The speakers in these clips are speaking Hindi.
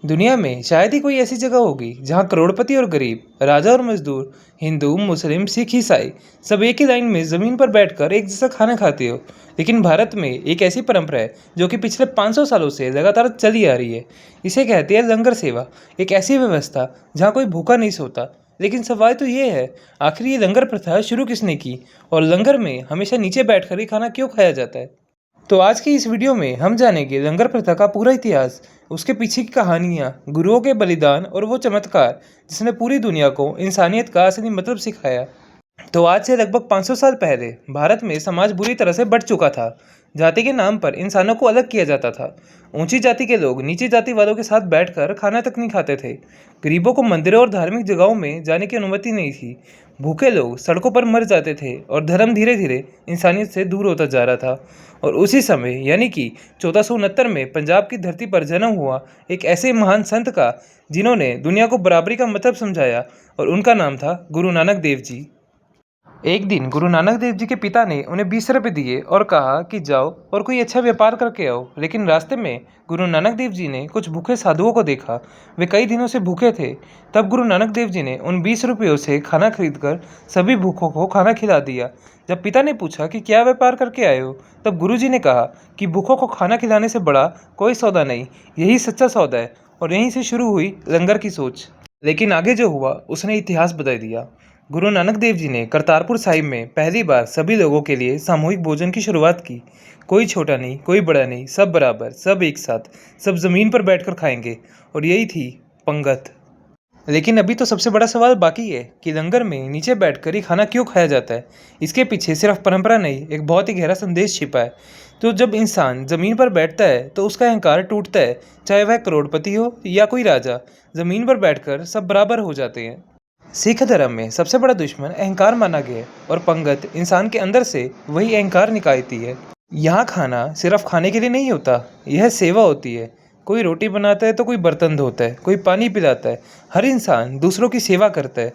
दुनिया में शायद ही कोई ऐसी जगह होगी जहां करोड़पति और गरीब, राजा और मजदूर, हिंदू, मुस्लिम, सिख, ईसाई सब एक ही लाइन में जमीन पर बैठकर एक जैसा खाना खाते हो। लेकिन भारत में एक ऐसी परंपरा है जो कि पिछले 500 सालों से लगातार चली आ रही है। इसे कहते हैं लंगर सेवा। एक ऐसी व्यवस्था जहां कोई भूखा नहीं सोता। लेकिन सवाल तो ये है, आखिर ये लंगर प्रथा शुरू किसने की और लंगर में हमेशा नीचे बैठकर ही खाना क्यों खाया जाता है। तो आज की इस वीडियो में हम जानेंगे लंगर प्रथा का पूरा इतिहास, उसके पीछे की कहानियाँ, गुरुओं के बलिदान और वो चमत्कार जिसने पूरी दुनिया को इंसानियत का असली मतलब सिखाया। तो आज से लगभग 500 साल पहले भारत में समाज बुरी तरह से बढ़ चुका था। जाति के नाम पर इंसानों को अलग किया जाता था। ऊंची जाति के लोग नीची जाति वालों के साथ बैठकर खाना तक नहीं खाते थे। गरीबों को मंदिरों और धार्मिक जगहों में जाने की अनुमति नहीं थी। भूखे लोग सड़कों पर मर जाते थे और धर्म धीरे धीरे इंसानियत से दूर होता जा रहा था। और उसी समय यानी कि 1469 में पंजाब की धरती पर जन्म हुआ एक ऐसे महान संत का जिन्होंने दुनिया को बराबरी का मतलब समझाया, और उनका नाम था गुरु नानक देव जी। एक दिन गुरु नानक देव जी के पिता ने उन्हें 20 रुपये दिए और कहा कि जाओ और कोई अच्छा व्यापार करके आओ। लेकिन रास्ते में गुरु नानक देव जी ने कुछ भूखे साधुओं को देखा। वे कई दिनों से भूखे थे। तब गुरु नानक देव जी ने उन 20 रुपयों से खाना खरीदकर सभी भूखों को खाना खिला दिया। जब पिता ने पूछा कि क्या व्यापार करके आए हो, तब गुरु जी ने कहा कि भूखों को खाना खिलाने से बड़ा कोई सौदा नहीं, यही सच्चा सौदा है। और यहीं से शुरू हुई लंगर की सोच। लेकिन आगे जो हुआ उसने इतिहास बदल दिया। गुरु नानक देव जी ने करतारपुर साहिब में पहली बार सभी लोगों के लिए सामूहिक भोजन की शुरुआत की। कोई छोटा नहीं, कोई बड़ा नहीं, सब बराबर, सब एक साथ, सब जमीन पर बैठकर खाएंगे। और यही थी पंगत। लेकिन अभी तो सबसे बड़ा सवाल बाकी है कि लंगर में नीचे बैठकर ही खाना क्यों खाया जाता है। इसके पीछे सिर्फ परंपरा नहीं, एक बहुत ही गहरा संदेश छिपा है। तो जब इंसान जमीन पर बैठता है तो उसका अहंकार टूटता है। चाहे वह करोड़पति हो या कोई राजा, जमीन पर बैठकर सब बराबर हो जाते हैं। सिख धर्म में सबसे बड़ा दुश्मन अहंकार माना गया है, और पंगत इंसान के अंदर से वही अहंकार निकालती है। यहाँ खाना सिर्फ खाने के लिए नहीं होता, यह सेवा होती है। कोई रोटी बनाता है तो कोई बर्तन धोता है, कोई पानी पिलाता है। हर इंसान दूसरों की सेवा करता है।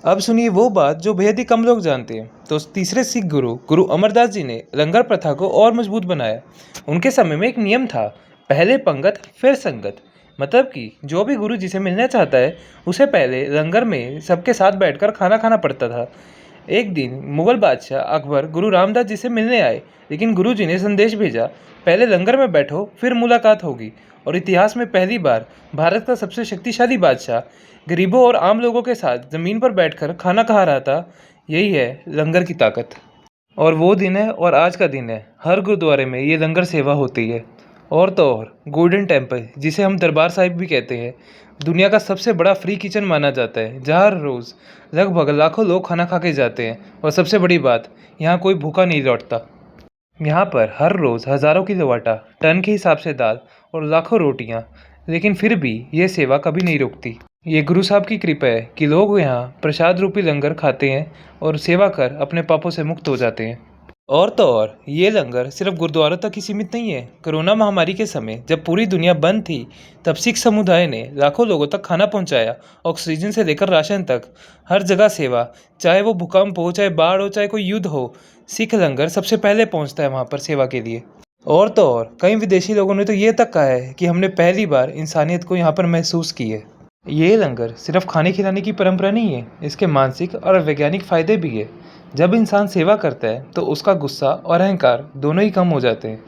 अब सुनिए वो बात जो बेहद ही कम लोग जानते हैं। तो तीसरे सिख गुरु गुरु अमरदास जी ने लंगर प्रथा को और मजबूत बनाया। उनके समय में एक नियम था, पहले पंगत फिर संगत। मतलब कि जो भी गुरु जी से मिलना चाहता है उसे पहले लंगर में सबके साथ बैठकर खाना खाना पड़ता था। एक दिन मुगल बादशाह अकबर गुरु रामदास जी से मिलने आए, लेकिन गुरु जी ने संदेश भेजा, पहले लंगर में बैठो फिर मुलाकात होगी। और इतिहास में पहली बार भारत का सबसे शक्तिशाली बादशाह गरीबों और आम लोगों के साथ ज़मीन पर बैठकर खाना खा रहा था। यही है लंगर की ताकत। और वो दिन है और आज का दिन है, हर गुरुद्वारे में ये लंगर सेवा होती है। और तो और गोल्डन टेम्पल, जिसे हम दरबार साहिब भी कहते हैं, दुनिया का सबसे बड़ा फ्री किचन माना जाता है, जहाँ हर रोज़ लगभग लाखों लोग खाना खा के जाते हैं। और सबसे बड़ी बात, यहाँ कोई भूखा नहीं लौटता। यहाँ पर हर रोज़ हज़ारों किलो आटा, टन के हिसाब से दाल और लाखों रोटियाँ। लेकिन फिर भी ये सेवा कभी नहीं रुकती। ये गुरु साहब की कृपा है कि लोग यहाँ प्रसाद रूपी लंगर खाते हैं और सेवा कर अपने पापों से मुक्त हो जाते हैं। और तो और ये लंगर सिर्फ गुरुद्वारों तक ही सीमित नहीं है। कोरोना महामारी के समय जब पूरी दुनिया बंद थी, तब सिख समुदाय ने लाखों लोगों तक खाना पहुंचाया। ऑक्सीजन से लेकर राशन तक, हर जगह सेवा। चाहे वो भूकंप हो, चाहे बाढ़ हो, चाहे कोई युद्ध हो, सिख लंगर सबसे पहले पहुंचता है वहां पर सेवा के लिए। और तो और कई विदेशी लोगों ने तो ये तक कहा है कि हमने पहली बार इंसानियत को यहाँ पर महसूस की है। ये लंगर सिर्फ खाने खिलाने की परंपरा नहीं है, इसके मानसिक और वैज्ञानिक फायदे भी है। जब इंसान सेवा करता है तो उसका गुस्सा और अहंकार दोनों ही कम हो जाते हैं।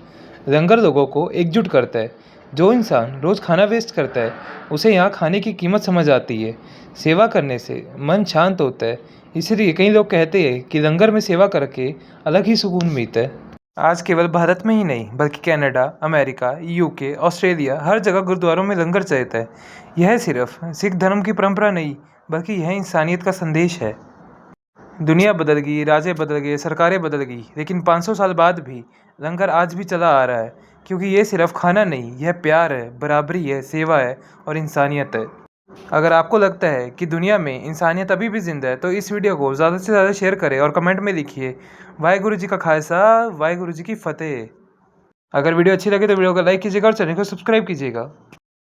लंगर लोगों को एकजुट करता है। जो इंसान रोज़ खाना वेस्ट करता है उसे यहाँ खाने की कीमत समझ आती है। सेवा करने से मन शांत होता है। इसलिए कई लोग कहते हैं कि लंगर में सेवा करके अलग ही सुकून मिलता है। आज केवल भारत में ही नहीं बल्कि कनाडा, अमेरिका, यूके, ऑस्ट्रेलिया, हर जगह गुरुद्वारों में लंगर चलता है। यह सिर्फ सिख धर्म की परंपरा नहीं, बल्कि यह इंसानियत का संदेश है। दुनिया बदल गई, राजे बदल गए, सरकारें बदल गई, लेकिन 500 साल बाद भी लंगर आज भी चला आ रहा है। क्योंकि ये सिर्फ खाना नहीं, यह प्यार है, बराबरी है, सेवा है और इंसानियत है। अगर आपको लगता है कि दुनिया में इंसानियत अभी भी जिंदा है तो इस वीडियो को ज़्यादा से ज़्यादा शेयर करें और कमेंट में लिखिए, वाहेगुरु जी का खालसा, वाहेगुरु जी की फतेह। अगर वीडियो अच्छी लगे तो वीडियो को लाइक कीजिएगा और चैनल को सब्सक्राइब कीजिएगा।